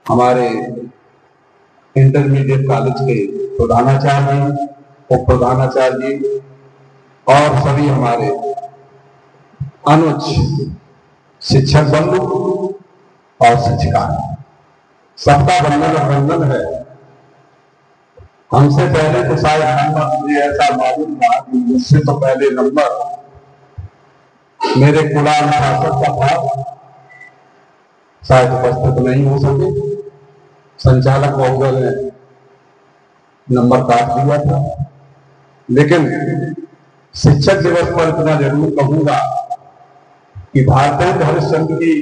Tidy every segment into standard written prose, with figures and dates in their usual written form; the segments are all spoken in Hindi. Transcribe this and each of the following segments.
हमारे इंटरमीडिएट कॉलेज के प्रधानाचार्य जी, उप प्रधानाचार्य जी और सभी हमारे अनुज शिक्षक बंधु और शिक्षिका, सबका वंदन है। हमसे पहले तो शायद नंबर मुझे ऐसा मालूम था कि मुझसे तो पहले नंबर मेरे कुलाल शासक का था, शायद उपस्थित नहीं हो सके। संचालक महोदय ने नंबर काट दिया था, लेकिन शिक्षक दिवस पर इतना जरूर कहूंगा कि भारतेंद्र हरिश्चंद्र की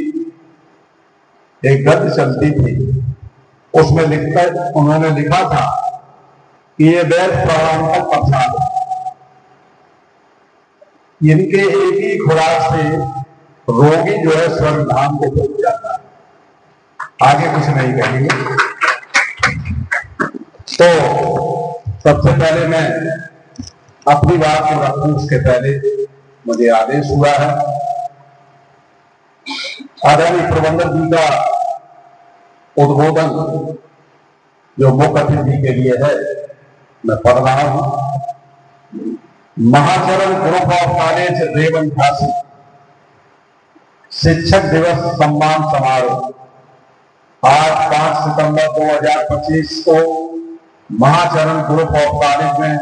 एक गद्य चलती थी, उसमें उन्होंने लिखा था कि ये वेद प्रमाण का प्रसाद, इनके एक ही खुराक से रोगी जो है स्वर्ग धाम को पहुंच जाता है। आगे कुछ नहीं कहेंगे। तो सबसे पहले मैं अपनी बात को रखूं, उसके पहले मुझे आदेश हुआ है आदरणीय प्रबंधक जी का उद्बोधन जो मुख्य अतिथि के लिए है मैं पढ़ रहा हूं। महाचरण ग्रुप ऑफ कॉलेज रेवन झांसी शिक्षक दिवस सम्मान समारोह आज 5 सितंबर 2025 को महाचरण ग्रुप ऑफ कॉलेज में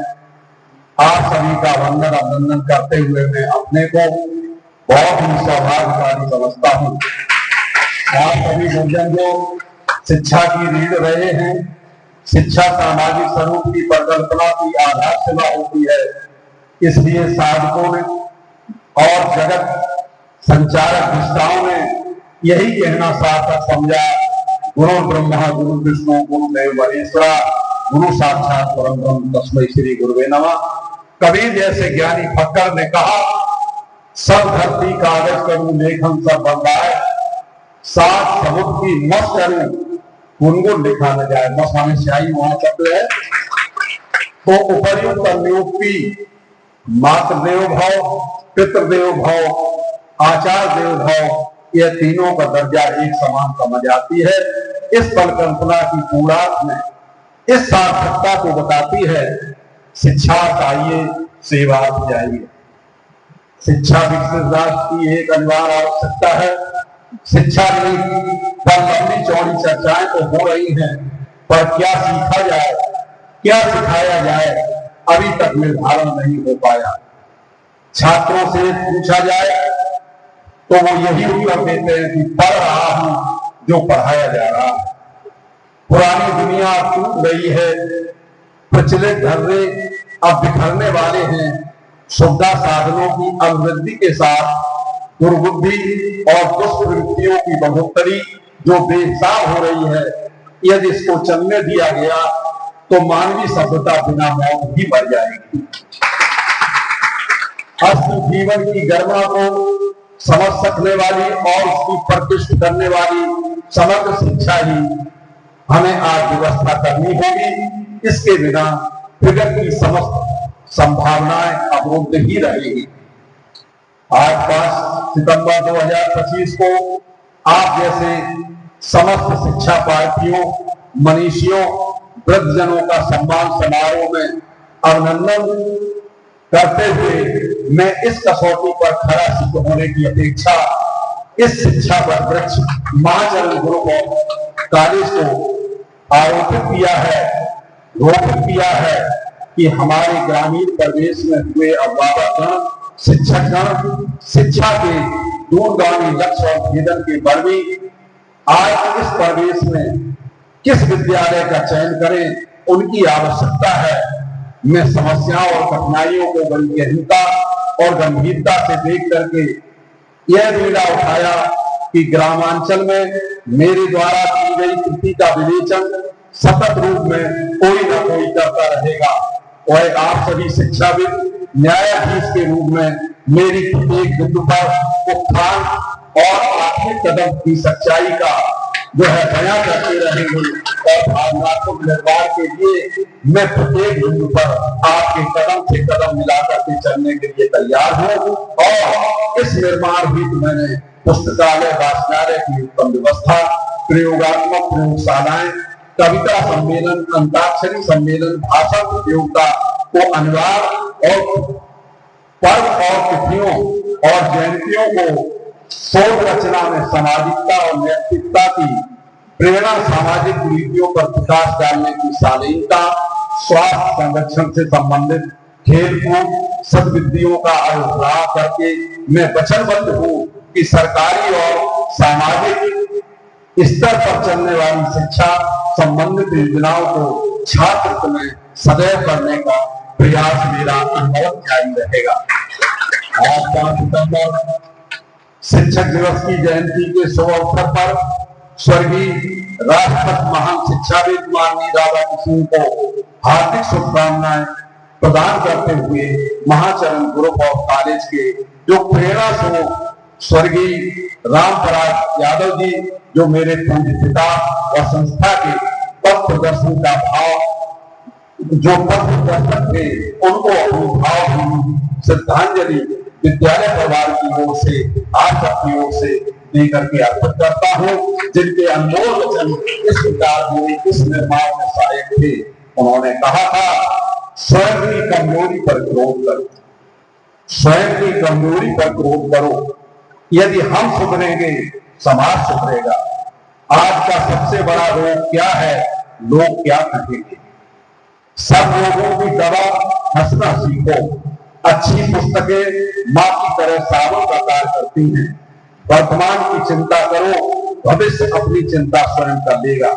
आप सभी का वंदन अभिनंदन करते हुए मैं अपने को बहुत ही सौभाग्यशाली समझता हूँ। आप सभी गुरुजन जो शिक्षा की रीढ़ रहे हैं, शिक्षा सामाजिक स्वरूप की परिकल्पना की आधारशिला होती है, इसलिए साधकों ने और जगत संचारक निष्ठाओं ने यही कहना सार्थक समझा, गुरु ब्रह्मा गुरु विष्णु गुरु देव महेश्वरा गुरु साक्षात परम ब्रह्म तस्मै श्री गुरुवे नमः। कबीर जैसे ज्ञानी फक्कर ने कहा, सब धरती कागज करूं लेखन सब बंदाए, सात समुद्र की मस करूं गुनगुन लिखा न जाए। मस हमें स्याही वहां शब्द है। तो उपर्युक्त नियुक्ति मातृदेव भाव, पितृदेव भाव, आचार देव भाव, यह तीनों का दर्जा एक समान समझ आती है। इस परिकल्पना की पूर्णार्थ में इस सार्थकता को बताती है, शिक्षा चाहिए सेवा जाइए। शिक्षा विकसित राष्ट्र की एक अनिवार्य आवश्यकता है। शिक्षा की पर लंबी चौड़ी चर्चाएं तो हो रही हैं, पर क्या सीखा जाए, क्या सिखाया जाए, अभी तक निर्धारण नहीं हो पाया। छात्रों से पूछा जाए तो वो यही उत्तर देते हैं कि पढ़ रहा हूं जो पढ़ाया जा रहा है। पुरानी दुनिया टूट रही है, प्रचलित ढर्रे अब बिखरने वाले हैं। सुविधा साधनों की अभिवृद्धि के साथ दुर्बुद्धि और दुष्प्रवृत्तियों की बढ़ोतरी जो बेहिसाब हो रही है, यदि इसको चलने दिया गया तो मानवीय सभ्यता बिना मौत ही मर जाएगी। अस्त जीवन की गरिमा को समझ सकने वाली और उसकी प्रतिष्ठित करने वाली समग्र शिक्षा ही हमें आज व्यवस्था करनी होगी। इसके बिना प्रगति की समस्त संभावनाएं अवरुद्ध ही रहेगी। आज 5 सितंबर 2025 को आप जैसे समस्त शिक्षा पार्टियों, मनीषियों, वृद्धजनों का सम्मान समारोह में अभिनंदन करते हुए मैं इस कसौटी पर खरा सिद्ध होने की अपेक्षा इस शिक्षा पर वृक्ष महाचरण ग्रुप ऑफ कॉलेज को आरोपित किया है, रोपित किया है कि हमारे ग्रामीण प्रदेश में हुए अभिभावकगण, शिक्षकगण शिक्षा के दूरगामी लक्ष्य और भेदन के बर्मी आज इस प्रदेश में किस विद्यालय का चयन करें, उनकी आवश्यकता है। मैं समस्याओं और कठिनाइयों को बड़ी गहनता और गंभीरता से देख करके यह बीड़ा उठाया कि ग्रामांचल में मेरे द्वारा की गई कृति का विवेचन सतत रूप में कोई ना कोई करता रहेगा और आप सभी शिक्षाविद न्यायाधीश के रूप में मेरी प्रत्येक बिंदु पर उत्थान और आखिरी कदम की सच्चाई का जो है बयां करते रहेंगे और भावनात्मक निर्माण के लिए मैं प्रत्येक बिंदु पर आपके कदम से कदम मिलाकर के चलने के लिए तैयार हूं। और इस निर्माण हेतु मैंने पुस्तकालय वाचनालय की उत्तम व्यवस्था, प्रयोगात्मक प्रयोगशालाएं, कविता सम्मेलन, अंताक्षरी सम्मेलन, भाषण प्रतियोगिता को अनिवार्य और पर्व और तिथियों और जयंतियों को शोध रचना में सामाजिकता और नैतिकता की प्रेरणा, सामाजिक नीतियों पर प्रकाश डालने की शालीनता, स्वास्थ्य संरक्षण से संबंधित खेलकूद सद्विधियों का आयोजन करके मैं वचनबद्ध हूँ कि सरकारी और सामाजिक स्तर पर चलने वाली शिक्षा संबंधित योजनाओं को छात्र में सदैव करने का प्रयास मेरा अनुभव जारी रहेगा। आज 5 सितंबर शिक्षक दिवस की जयंती के शुभ अवसर पर स्वर्गीय राष्ट्रपति महान शिक्षाविद माननीय राधाकृष्णन को हार्दिक शुभकामनाएं प्रदान करते हुए महाचरण ग्रुप ऑफ कॉलेज के जो प्रेरणा स्रोत स्वर्गीय रामपराग यादव जी, जो मेरे पूज्य पिता और संस्था के पथ प्रदर्शन का भाव जो पथ प्रदर्शक थे, उनको अपनी भावभीनी श्रद्धांजलि विद्यालय परिवार की ओर से, आज अपनी ओर से देकर के अर्पित करता हूँ, जिनके अनमोल वचन इस प्रकार मेरे इस निर्माण में सहायक थे। उन्होंने कहा था, स्वयं की कमजोरी पर क्रोध करो, स्वयं की कमजोरी पर क्रोध करो। यदि हम सुधरेंगे, समाज सुधरेगा। आज का सबसे बड़ा रोग क्या है? लोग क्या कहेंगे। सब लोगों की दवा हंसना सीखो। अच्छी पुस्तकें मां की तरह सालों का कार्य करती हैं। वर्तमान की चिंता करो, भविष्य अपनी चिंता स्वयं कर लेगा।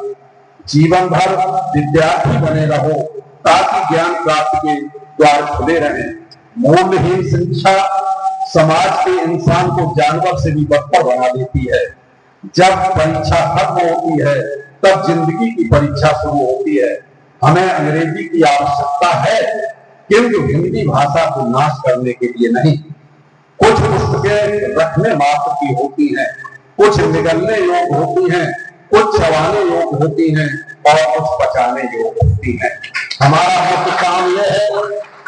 जीवन भर विद्यार्थी बने रहो ताकि ज्ञान प्राप्ति के द्वार खुले रहें। मूल्यहीन शिक्षा समाज के इंसान को जानवर से भी बदतर बना देती है। जब परीक्षा खत्म होती है, तब जिंदगी की परीक्षा शुरू होती है। हमें अंग्रेजी की आवश्यकता है, किंतु हिंदी भाषा को नाश करने के लिए नहीं। कुछ पुस्तकें रखने मात्र की होती हैं, कुछ निगलने योग्य होती हैं, कुछ चबाने योग्य होती हैं और कुछ पचाने योग्य होती हैं। हमारा मुख्य काम यह है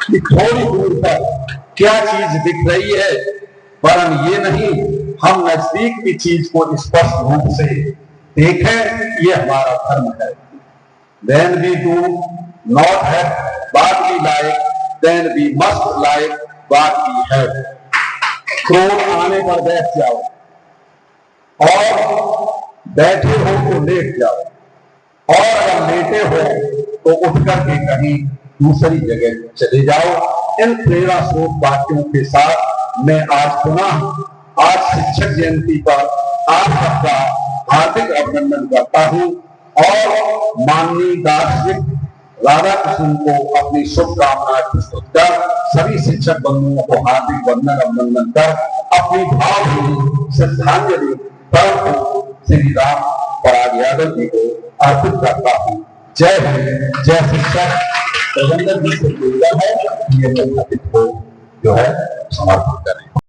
कि थोड़ी दूर पर क्या चीज दिख रही है, वरन ये नहीं हम नजदीक की चीज को स्पष्ट रूप से देखें। ये हमारा धर्म है। Then we do not have what we like, then we must like what we have. क्रोध आने पर बैठ जाओ और बैठे हो तो लेट जाओ, और अगर लेटे हो तो उठ करके कहीं दूसरी जगह चले जाओ। इन प्रेरणा स्रोत वाक्यों के साथ मैं आज शिक्षक जयंती पर आप सबका हार्दिक अभिनंदन करता हूं और माननीय दार्शनिक राधाकृष्णन को अपनी शुभकामनाएं प्रस्तुत कर सभी शिक्षक बंधुओं को हार्दिक वंदन अभिनंदन कर अपनी भावभीनी श्रद्धांजलि श्री रामपराग यादव जी को अर्पित करता हूँ। जय हिंद, जय शिक्षक। प्रबंधन जी से है, ये को जो है समर्पित करें।